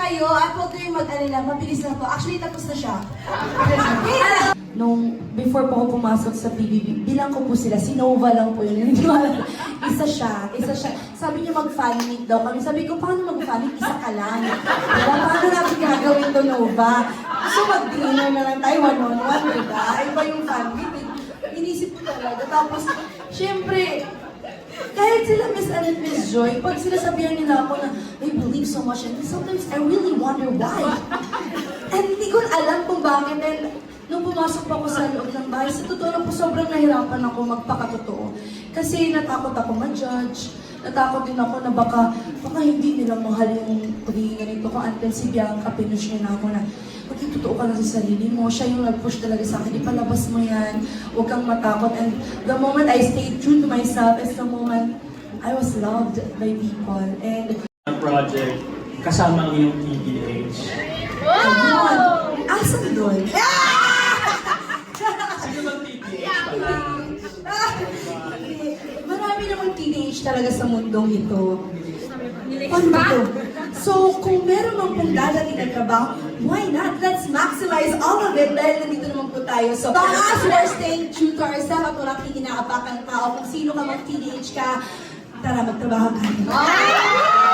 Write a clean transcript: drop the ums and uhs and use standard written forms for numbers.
kayo at huwag kayong mag-alala, mabilis lang to. Actually, tapos na siya. Nung before po ako pumasok sa PBB, bilang ko po sila, si Nova lang po yun. Hindi ko alam. Isa siya. Sabi niya mag-fan meet daw kami. Sabi ko, paano mag-fan meet? Isa ka lang. Diba? Paano natin gagawin to, Nova? So mag-dinner na lang tayo, one-on-one, diba? Iba yung fan meet. Inisip ko talaga. Tapos, syempre, kahit sila Miss Ann and Miss Joy, pag sinasabihan nila ako na, they believe so much, and sometimes I really wonder why. And hindi ko alam kung bakit. And nung pumasok pa ako sa loob ng bahay, sa totoo lang po, sobrang nahirapan ako magpakatotoo. Kasi natakot ako ma-judge. Natakot din ako na baka hindi nila mahal yung pagiging ganito ko. Until si Bianca, pinush niya na ako na, maging totoo ka lang sa sarili mo. Siya yung nag-push talaga sa akin, ipalabas mo yan, huwag kang matakot. And the moment I stayed true to myself is the moment I was loved by people. And project kasama ang iyong TPH. ayun, asan doon? Sino bang TPH pala? Marami namang teenage talaga sa mundong ito. Paano ba ito? So, kung meron mang pong dadating na trabaho, why not? Let's maximize all of it dahil nandito naman po tayo. So, as we're staying true to ourselves at walang inaapak ang tao, kung sino ka mag-teenage ka, tara, magtrabaho ka.